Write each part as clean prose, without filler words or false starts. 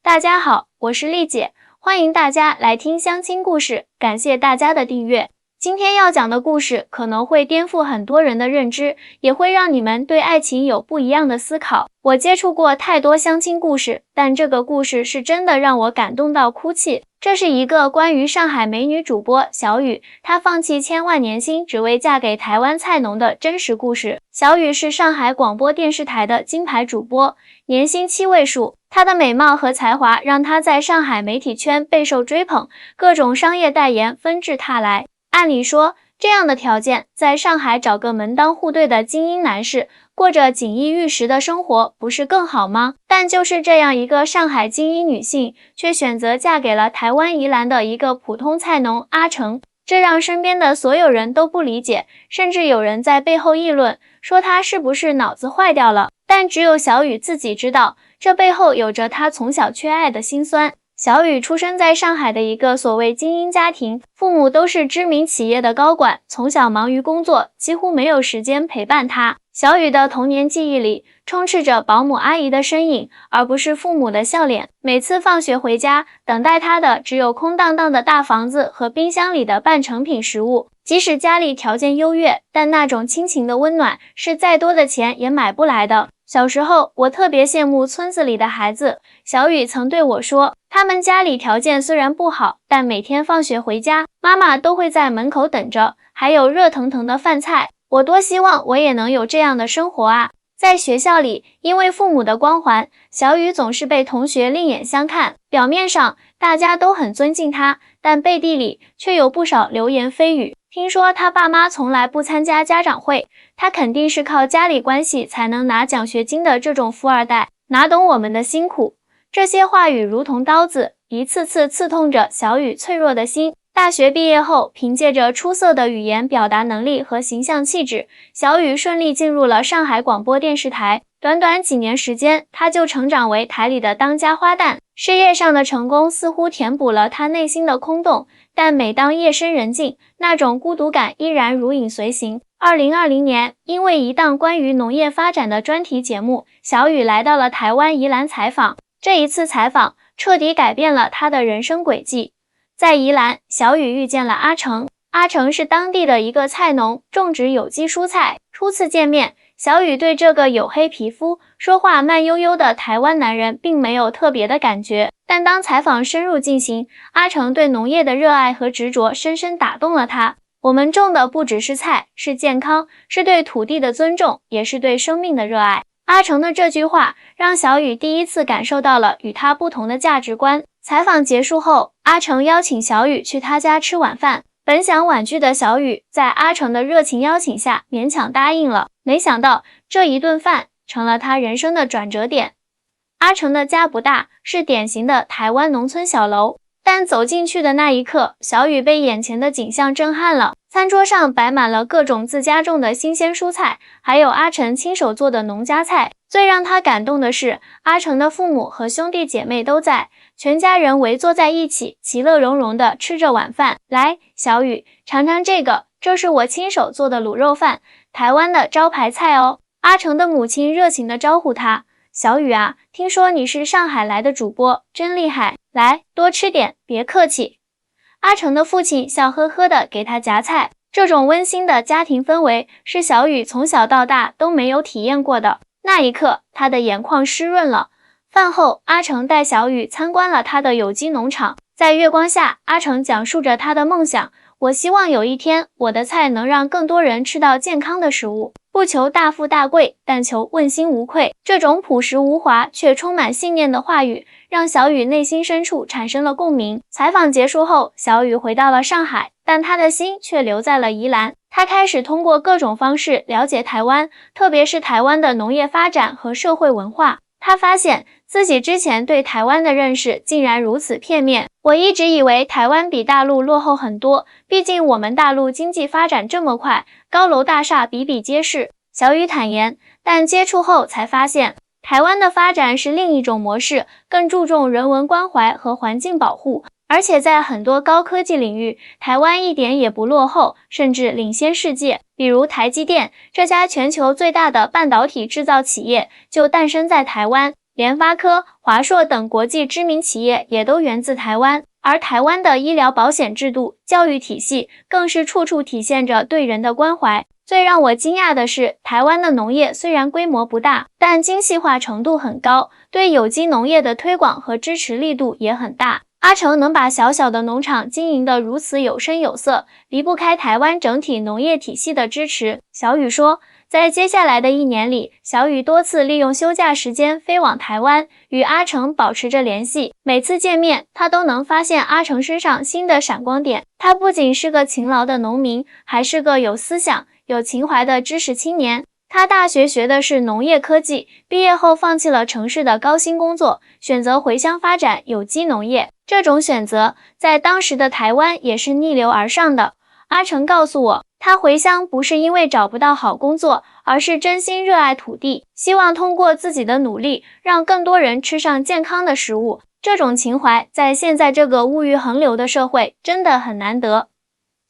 大家好，我是丽姐，欢迎大家来听相亲故事，感谢大家的订阅。今天要讲的故事可能会颠覆很多人的认知，也会让你们对爱情有不一样的思考。我接触过太多相亲故事，但这个故事是真的让我感动到哭泣。这是一个关于上海美女主播小雨，她放弃千万年薪只为嫁给台湾菜农的真实故事。小雨是上海广播电视台的金牌主播，年薪7位数。她的美貌和才华让她在上海媒体圈备受追捧，各种商业代言纷至沓来。按理说，这样的条件，在上海找个门当户对的精英男士，过着锦衣玉食的生活，不是更好吗？但就是这样一个上海精英女性，却选择嫁给了台湾宜兰的一个普通菜农阿成，这让身边的所有人都不理解，甚至有人在背后议论，说她是不是脑子坏掉了。但只有小雨自己知道，这背后有着她从小缺爱的辛酸。小雨出生在上海的一个所谓精英家庭，父母都是知名企业的高管，从小忙于工作，几乎没有时间陪伴她。小雨的童年记忆里充斥着保姆阿姨的身影，而不是父母的笑脸。每次放学回家，等待她的只有空荡荡的大房子和冰箱里的半成品食物。即使家里条件优越，但那种亲情的温暖是再多的钱也买不来的。小时候，我特别羡慕村子里的孩子。小雨曾对我说，他们家里条件虽然不好，但每天放学回家，妈妈都会在门口等着，还有热腾腾的饭菜。我多希望我也能有这样的生活啊！在学校里，因为父母的光环，小雨总是被同学另眼相看。表面上大家都很尊敬她，但背地里却有不少流言蜚语。听说她爸妈从来不参加家长会，她肯定是靠家里关系才能拿奖学金的这种富二代，哪懂我们的辛苦？这些话语如同刀子，一次次刺痛着小雨脆弱的心。大学毕业后，凭借着出色的语言表达能力和形象气质，小雨顺利进入了上海广播电视台。短短几年时间，她就成长为台里的当家花旦。事业上的成功似乎填补了她内心的空洞，但每当夜深人静，那种孤独感依然如影随形。2020年，因为一档关于农业发展的专题节目，小雨来到了台湾宜兰采访。这一次采访彻底改变了她的人生轨迹。在宜兰，小雨遇见了阿成。阿成是当地的一个菜农，种植有机蔬菜。初次见面，小雨对这个黝黑皮肤、说话慢悠悠的台湾男人并没有特别的感觉。但当采访深入进行，阿成对农业的热爱和执着深深打动了他。我们种的不只是菜，是健康，是对土地的尊重，也是对生命的热爱。阿成的这句话让小雨第一次感受到了与他不同的价值观。采访结束后，阿成邀请小雨去他家吃晚饭。本想婉拒的小雨，在阿成的热情邀请下勉强答应了。没想到这一顿饭成了他人生的转折点。阿成的家不大，是典型的台湾农村小楼。但走进去的那一刻，小雨被眼前的景象震撼了。餐桌上摆满了各种自家种的新鲜蔬菜，还有阿成亲手做的农家菜。最让他感动的是，阿成的父母和兄弟姐妹都在，全家人围坐在一起，其乐融融地吃着晚饭。来，小雨，尝尝这个，这是我亲手做的卤肉饭，台湾的招牌菜哦。阿成的母亲热情地招呼他，小雨啊，听说你是上海来的主播，真厉害，来，多吃点，别客气。阿成的父亲笑呵呵地给他夹菜，这种温馨的家庭氛围是小雨从小到大都没有体验过的。那一刻，他的眼眶湿润了。饭后，阿成带小雨参观了他的有机农场，在月光下，阿成讲述着他的梦想，我希望有一天，我的菜能让更多人吃到健康的食物，不求大富大贵，但求问心无愧。这种朴实无华却充满信念的话语，让小雨内心深处产生了共鸣。采访结束后，小雨回到了上海，但他的心却留在了宜兰。他开始通过各种方式了解台湾，特别是台湾的农业发展和社会文化。他发现自己之前对台湾的认识竟然如此片面。我一直以为台湾比大陆落后很多，毕竟我们大陆经济发展这么快，高楼大厦比比皆是。小雨坦言，但接触后才发现，台湾的发展是另一种模式，更注重人文关怀和环境保护。而且在很多高科技领域，台湾一点也不落后，甚至领先世界。比如台积电，这家全球最大的半导体制造企业就诞生在台湾。联发科、华硕等国际知名企业也都源自台湾。而台湾的医疗保险制度、教育体系更是处处体现着对人的关怀。最让我惊讶的是，台湾的农业虽然规模不大，但精细化程度很高，对有机农业的推广和支持力度也很大。阿成能把小小的农场经营得如此有声有色，离不开台湾整体农业体系的支持。小雨说，在接下来的1年里，小雨多次利用休假时间飞往台湾，与阿成保持着联系。每次见面，他都能发现阿成身上新的闪光点。他不仅是个勤劳的农民，还是个有思想、有情怀的知识青年。他大学学的是农业科技，毕业后放弃了城市的高薪工作，选择回乡发展有机农业。这种选择在当时的台湾也是逆流而上的。阿成告诉我，他回乡不是因为找不到好工作，而是真心热爱土地，希望通过自己的努力，让更多人吃上健康的食物。这种情怀在现在这个物欲横流的社会真的很难得。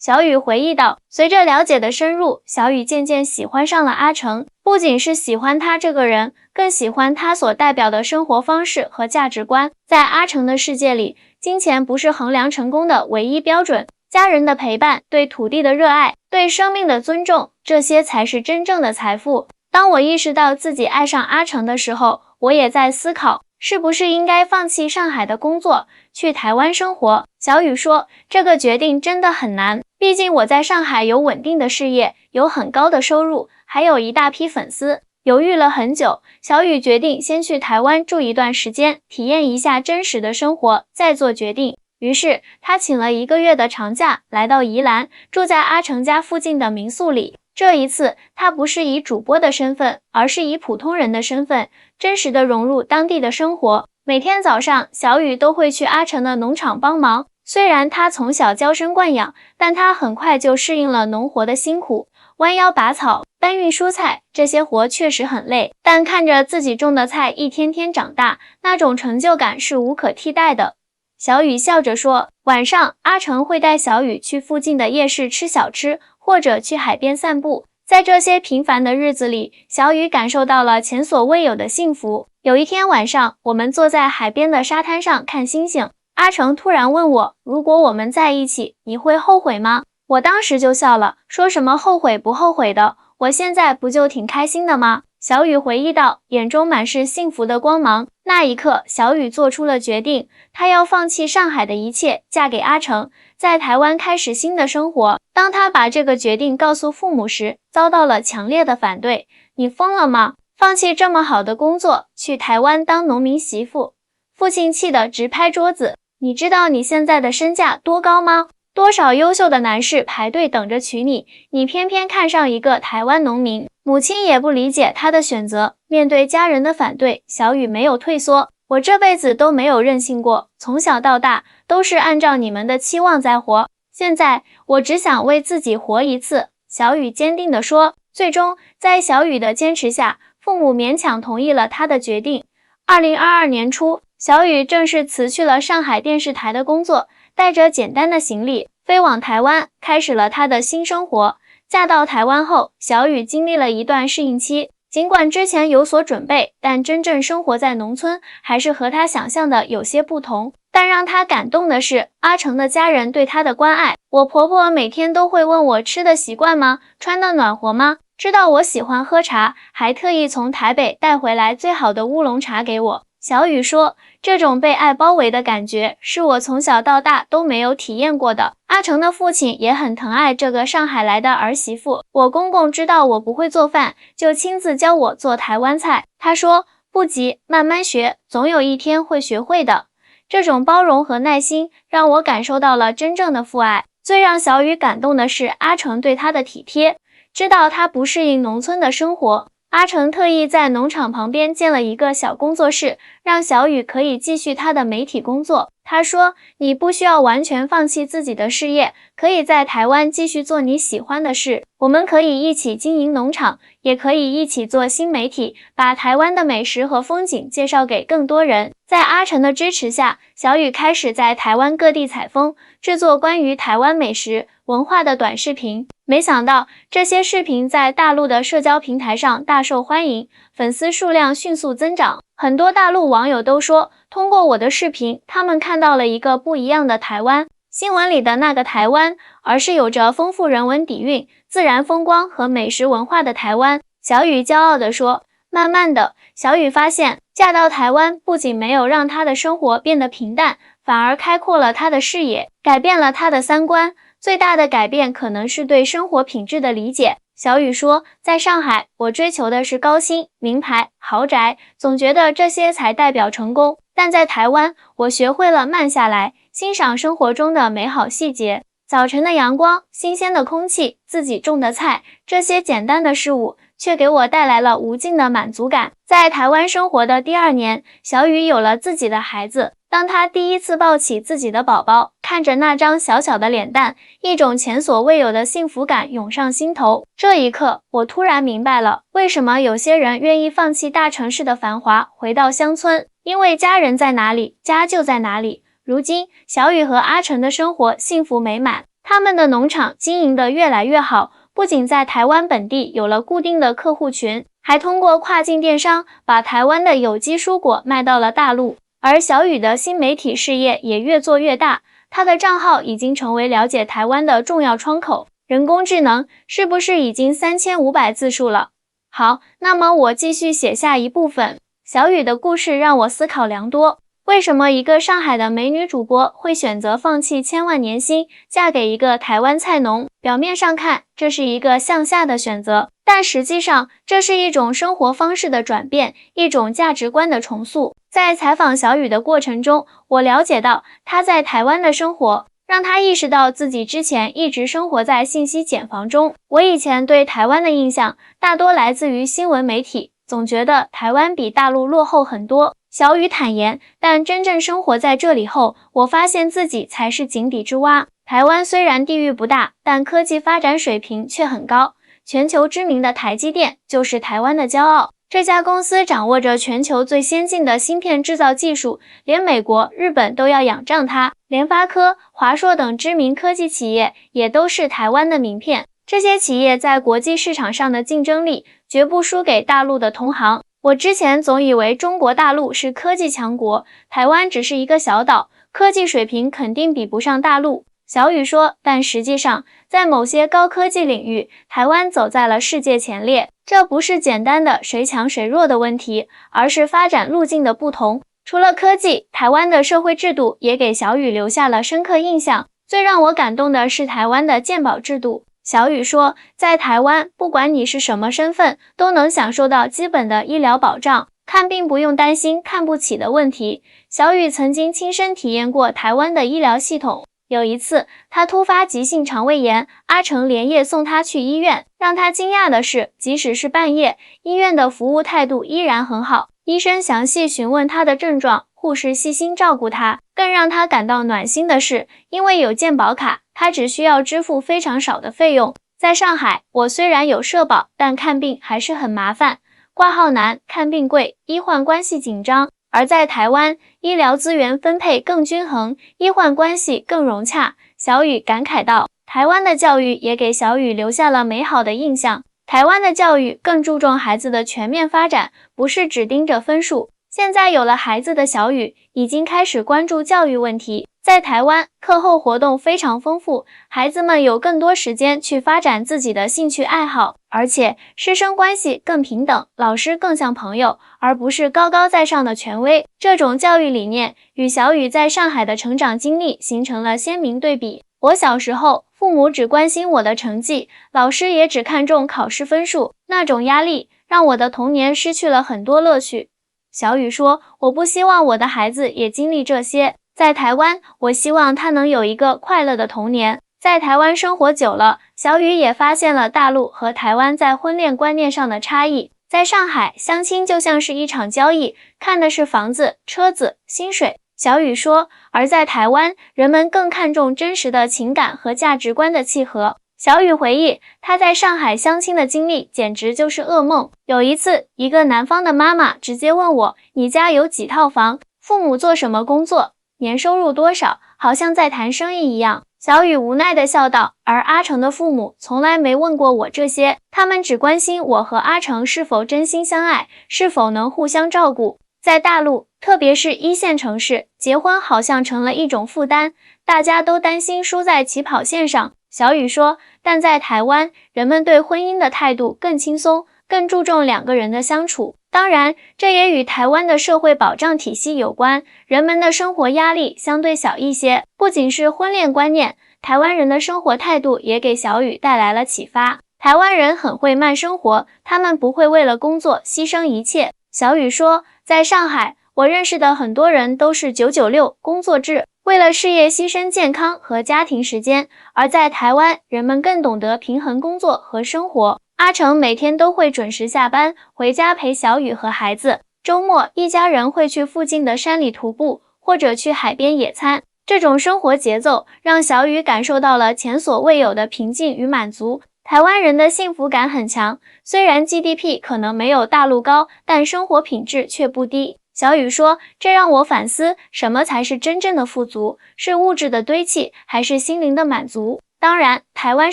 小雨回忆道，随着了解的深入，小雨渐渐喜欢上了阿成，不仅是喜欢他这个人，更喜欢他所代表的生活方式和价值观。在阿成的世界里，金钱不是衡量成功的唯一标准，家人的陪伴、对土地的热爱、对生命的尊重，这些才是真正的财富。当我意识到自己爱上阿成的时候，我也在思考，是不是应该放弃上海的工作，去台湾生活。小雨说，这个决定真的很难，毕竟我在上海有稳定的事业，有很高的收入，还有一大批粉丝。犹豫了很久，小雨决定先去台湾住一段时间，体验一下真实的生活，再做决定。于是他请了1个月的长假，来到宜兰，住在阿成家附近的民宿里。这一次，他不是以主播的身份，而是以普通人的身份，真实的融入当地的生活。每天早上，小雨都会去阿成的农场帮忙。虽然他从小娇生惯养，但他很快就适应了农活的辛苦。弯腰拔草、搬运蔬菜，这些活确实很累，但看着自己种的菜一天天长大，那种成就感是无可替代的。小雨笑着说，晚上阿成会带小雨去附近的夜市吃小吃，或者去海边散步。在这些平凡的日子里，小雨感受到了前所未有的幸福。有一天晚上，我们坐在海边的沙滩上看星星，阿成突然问我，如果我们在一起，你会后悔吗？我当时就笑了，说什么后悔不后悔的，我现在不就挺开心的吗？小雨回忆道，眼中满是幸福的光芒。那一刻，小雨做出了决定，她要放弃上海的一切，嫁给阿成，在台湾开始新的生活。当她把这个决定告诉父母时，遭到了强烈的反对。你疯了吗？放弃这么好的工作，去台湾当农民媳妇？父亲气得直拍桌子。你知道你现在的身价多高吗？多少优秀的男士排队等着娶你，你偏偏看上一个台湾农民。母亲也不理解他的选择，面对家人的反对，小雨没有退缩。我这辈子都没有任性过，从小到大都是按照你们的期望在活。现在我只想为自己活一次。小雨坚定地说。最终，在小雨的坚持下，父母勉强同意了他的决定。2022年初，小雨正式辞去了上海电视台的工作，带着简单的行李飞往台湾，开始了她的新生活。嫁到台湾后，小雨经历了一段适应期，尽管之前有所准备，但真正生活在农村还是和她想象的有些不同。但让她感动的是阿成的家人对她的关爱。我婆婆每天都会问我吃的习惯吗？穿的暖和吗？知道我喜欢喝茶，还特意从台北带回来最好的乌龙茶给我。小雨说，这种被爱包围的感觉是我从小到大都没有体验过的。阿成的父亲也很疼爱这个上海来的儿媳妇。我公公知道我不会做饭，就亲自教我做台湾菜。他说，不急，慢慢学，总有一天会学会的。这种包容和耐心让我感受到了真正的父爱。最让小雨感动的是阿成对他的体贴。知道他不适应农村的生活，阿成特意在农场旁边建了一个小工作室，让小雨可以继续他的媒体工作。他说，你不需要完全放弃自己的事业，可以在台湾继续做你喜欢的事。我们可以一起经营农场，也可以一起做新媒体，把台湾的美食和风景介绍给更多人。在阿成的支持下，小雨开始在台湾各地采风，制作关于台湾美食、文化的短视频。没想到这些视频在大陆的社交平台上大受欢迎，粉丝数量迅速增长。很多大陆网友都说，通过我的视频，他们看到了一个不一样的台湾。新闻里的那个台湾，而是有着丰富人文底蕴、自然风光和美食文化的台湾。小雨骄傲地说。慢慢的，小雨发现，嫁到台湾不仅没有让她的生活变得平淡，反而开阔了她的视野，改变了她的三观。最大的改变可能是对生活品质的理解。小雨说，在上海，我追求的是高薪、名牌、豪宅，总觉得这些才代表成功。但在台湾，我学会了慢下来，欣赏生活中的美好细节。早晨的阳光、新鲜的空气、自己种的菜，这些简单的事物却给我带来了无尽的满足感。在台湾生活的第2年，小雨有了自己的孩子。当她第一次抱起自己的宝宝，看着那张小小的脸蛋，一种前所未有的幸福感涌上心头。这一刻，我突然明白了，为什么有些人愿意放弃大城市的繁华，回到乡村，因为家人在哪里，家就在哪里。如今，小雨和阿成的生活幸福美满，他们的农场经营得越来越好，不仅在台湾本地有了固定的客户群，还通过跨境电商把台湾的有机蔬果卖到了大陆。而小雨的新媒体事业也越做越大，他的账号已经成为了解台湾的重要窗口。人工智能是不是已经3500字数了？好，那么我继续写下一部分。小雨的故事让我思考良多。为什么一个上海的美女主播会选择放弃千万年薪，嫁给一个台湾菜农？表面上看，这是一个向下的选择，但实际上，这是一种生活方式的转变，一种价值观的重塑。在采访小雨的过程中，我了解到她在台湾的生活，让她意识到自己之前一直生活在信息茧房中。我以前对台湾的印象大多来自于新闻媒体，总觉得台湾比大陆落后很多。小雨坦言，但真正生活在这里后，我发现自己才是井底之蛙。台湾虽然地域不大，但科技发展水平却很高。全球知名的台积电就是台湾的骄傲。这家公司掌握着全球最先进的芯片制造技术，连美国、日本都要仰仗它。联发科、华硕等知名科技企业也都是台湾的名片。这些企业在国际市场上的竞争力绝不输给大陆的同行。我之前总以为中国大陆是科技强国，台湾只是一个小岛，科技水平肯定比不上大陆。小雨说，但实际上，在某些高科技领域，台湾走在了世界前列。这不是简单的谁强谁弱的问题，而是发展路径的不同。除了科技，台湾的社会制度也给小雨留下了深刻印象。最让我感动的是台湾的健保制度。小雨说，在台湾，不管你是什么身份，都能享受到基本的医疗保障，看病不用担心看不起的问题。小雨曾经亲身体验过台湾的医疗系统。有一次，他突发急性肠胃炎，阿成连夜送他去医院。让他惊讶的是，即使是半夜，医院的服务态度依然很好。医生详细询问他的症状，护士细心照顾他。更让他感到暖心的是，因为有健保卡，他只需要支付非常少的费用。在上海，我虽然有社保，但看病还是很麻烦，挂号难，看病贵，医患关系紧张。而在台湾，医疗资源分配更均衡，医患关系更融洽。小雨感慨道，台湾的教育也给小雨留下了美好的印象。台湾的教育更注重孩子的全面发展，不是只盯着分数。现在有了孩子的小雨，已经开始关注教育问题。在台湾，课后活动非常丰富，孩子们有更多时间去发展自己的兴趣爱好，而且师生关系更平等，老师更像朋友，而不是高高在上的权威。这种教育理念与小雨在上海的成长经历形成了鲜明对比。我小时候，父母只关心我的成绩，老师也只看重考试分数，那种压力让我的童年失去了很多乐趣。小雨说，我不希望我的孩子也经历这些。在台湾，我希望他能有一个快乐的童年。在台湾生活久了，小雨也发现了大陆和台湾在婚恋观念上的差异。在上海，相亲就像是一场交易，看的是房子、车子、薪水。小雨说，而在台湾，人们更看重真实的情感和价值观的契合。小雨回忆，他在上海相亲的经历简直就是噩梦。有一次，一个南方的妈妈直接问我，你家有几套房？父母做什么工作？年收入多少？好像在谈生意一样。小雨无奈地笑道，而阿成的父母从来没问过我这些，他们只关心我和阿成是否真心相爱，是否能互相照顾。在大陆，特别是一线城市，结婚好像成了一种负担，大家都担心输在起跑线上。小雨说，但在台湾，人们对婚姻的态度更轻松，更注重两个人的相处。当然，这也与台湾的社会保障体系有关，人们的生活压力相对小一些。不仅是婚恋观念，台湾人的生活态度也给小雨带来了启发。台湾人很会慢生活，他们不会为了工作牺牲一切。小雨说，在上海，我认识的很多人都是996工作制，为了事业牺牲健康和家庭时间，而在台湾，人们更懂得平衡工作和生活。阿成每天都会准时下班，回家陪小雨和孩子。周末，一家人会去附近的山里徒步，或者去海边野餐。这种生活节奏让小雨感受到了前所未有的平静与满足。台湾人的幸福感很强，虽然 GDP 可能没有大陆高，但生活品质却不低。小雨说，这让我反思，什么才是真正的富足？是物质的堆砌，还是心灵的满足？当然，台湾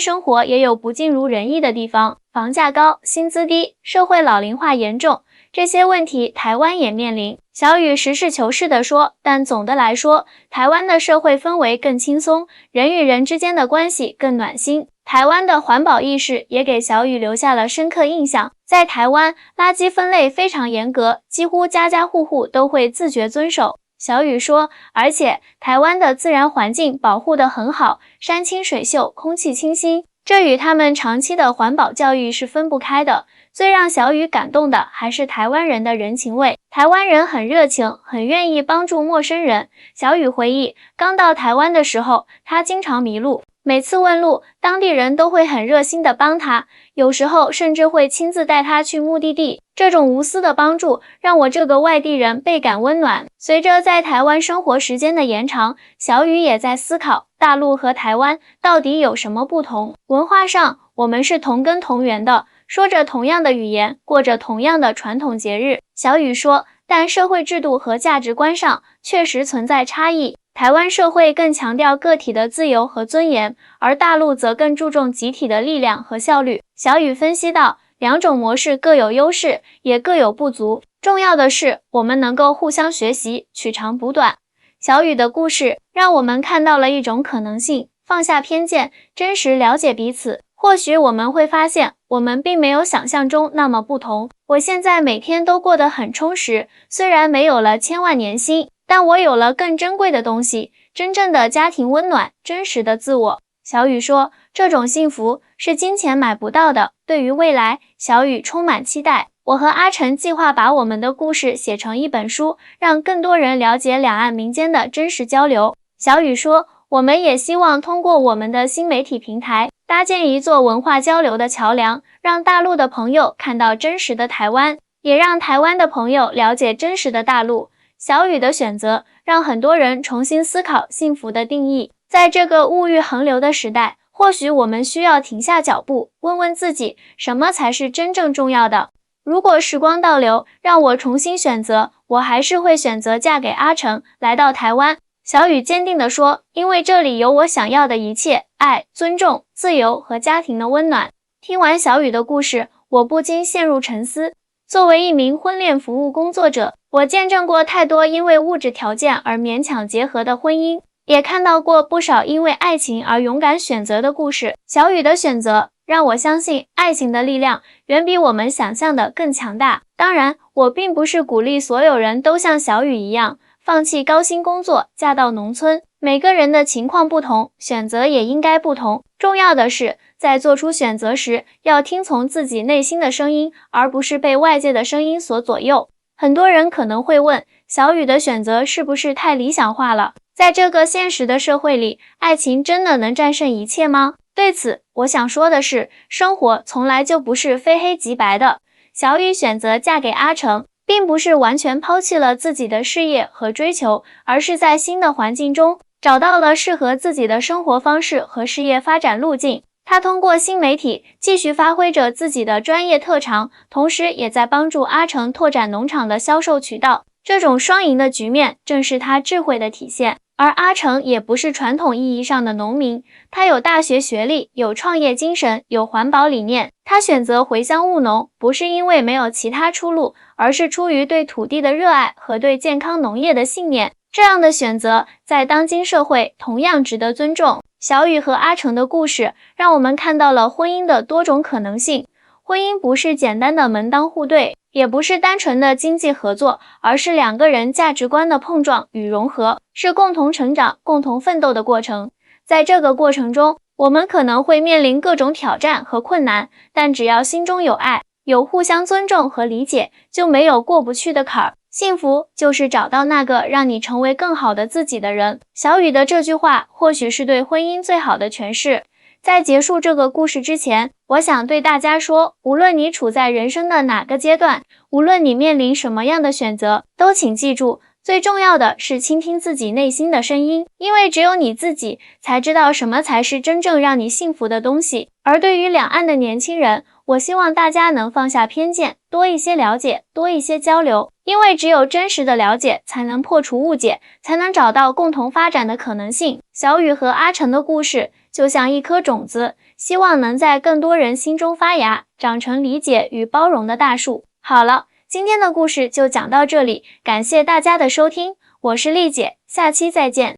生活也有不尽如人意的地方，房价高，薪资低，社会老龄化严重，这些问题台湾也面临。小雨实事求是地说，但总的来说，台湾的社会氛围更轻松，人与人之间的关系更暖心。台湾的环保意识也给小雨留下了深刻印象。在台湾，垃圾分类非常严格，几乎家家户户都会自觉遵守。小雨说，而且台湾的自然环境保护得很好，山清水秀，空气清新，这与他们长期的环保教育是分不开的。最让小雨感动的还是台湾人的人情味，台湾人很热情，很愿意帮助陌生人。小雨回忆，刚到台湾的时候，他经常迷路，每次问路，当地人都会很热心地帮他，有时候甚至会亲自带他去目的地。这种无私的帮助让我这个外地人倍感温暖。随着在台湾生活时间的延长，小雨也在思考，大陆和台湾到底有什么不同？文化上，我们是同根同源的，说着同样的语言，过着同样的传统节日。小雨说，但社会制度和价值观上确实存在差异。台湾社会更强调个体的自由和尊严，而大陆则更注重集体的力量和效率。小雨分析到，两种模式各有优势，也各有不足。重要的是，我们能够互相学习，取长补短。小雨的故事让我们看到了一种可能性，放下偏见，真实了解彼此。或许我们会发现，我们并没有想象中那么不同。我现在每天都过得很充实，虽然没有了千万年薪，但我有了更珍贵的东西，真正的家庭温暖，真实的自我。小雨说，这种幸福是金钱买不到的。对于未来，小雨充满期待。我和阿成计划把我们的故事写成一本书，让更多人了解两岸民间的真实交流。小雨说，我们也希望通过我们的新媒体平台，搭建一座文化交流的桥梁，让大陆的朋友看到真实的台湾，也让台湾的朋友了解真实的大陆。小雨的选择让很多人重新思考幸福的定义。在这个物欲横流的时代，或许我们需要停下脚步，问问自己，什么才是真正重要的？如果时光倒流，让我重新选择，我还是会选择嫁给阿成，来到台湾。小雨坚定地说，因为这里有我想要的一切，爱、尊重、自由和家庭的温暖。听完小雨的故事，我不禁陷入沉思。作为一名婚恋服务工作者，我见证过太多因为物质条件而勉强结合的婚姻，也看到过不少因为爱情而勇敢选择的故事。小雨的选择让我相信，爱情的力量远比我们想象的更强大。当然，我并不是鼓励所有人都像小雨一样，放弃高薪工作，嫁到农村。每个人的情况不同，选择也应该不同。重要的是，在做出选择时，要听从自己内心的声音，而不是被外界的声音所左右。很多人可能会问，小雨的选择是不是太理想化了？在这个现实的社会里，爱情真的能战胜一切吗？对此，我想说的是，生活从来就不是非黑即白的。小雨选择嫁给阿成，并不是完全抛弃了自己的事业和追求，而是在新的环境中找到了适合自己的生活方式和事业发展路径。他通过新媒体继续发挥着自己的专业特长，同时也在帮助阿成拓展农场的销售渠道。这种双赢的局面正是他智慧的体现。而阿成也不是传统意义上的农民，他有大学学历，有创业精神，有环保理念。他选择回乡务农，不是因为没有其他出路，而是出于对土地的热爱和对健康农业的信念。这样的选择在当今社会同样值得尊重。小雨和阿成的故事让我们看到了婚姻的多种可能性。婚姻不是简单的门当户对，也不是单纯的经济合作，而是两个人价值观的碰撞与融合，是共同成长、共同奋斗的过程。在这个过程中，我们可能会面临各种挑战和困难，但只要心中有爱，有互相尊重和理解，就没有过不去的坎儿。幸福就是找到那个让你成为更好的自己的人。小雨的这句话或许是对婚姻最好的诠释。在结束这个故事之前，我想对大家说，无论你处在人生的哪个阶段，无论你面临什么样的选择，都请记住，最重要的是倾听自己内心的声音，因为只有你自己才知道什么才是真正让你幸福的东西。而对于两岸的年轻人，我希望大家能放下偏见，多一些了解，多一些交流，因为只有真实的了解，才能破除误解，才能找到共同发展的可能性。小雨和阿成的故事就像一颗种子，希望能在更多人心中发芽，长成理解与包容的大树。好了，今天的故事就讲到这里，感谢大家的收听，我是丽姐，下期再见。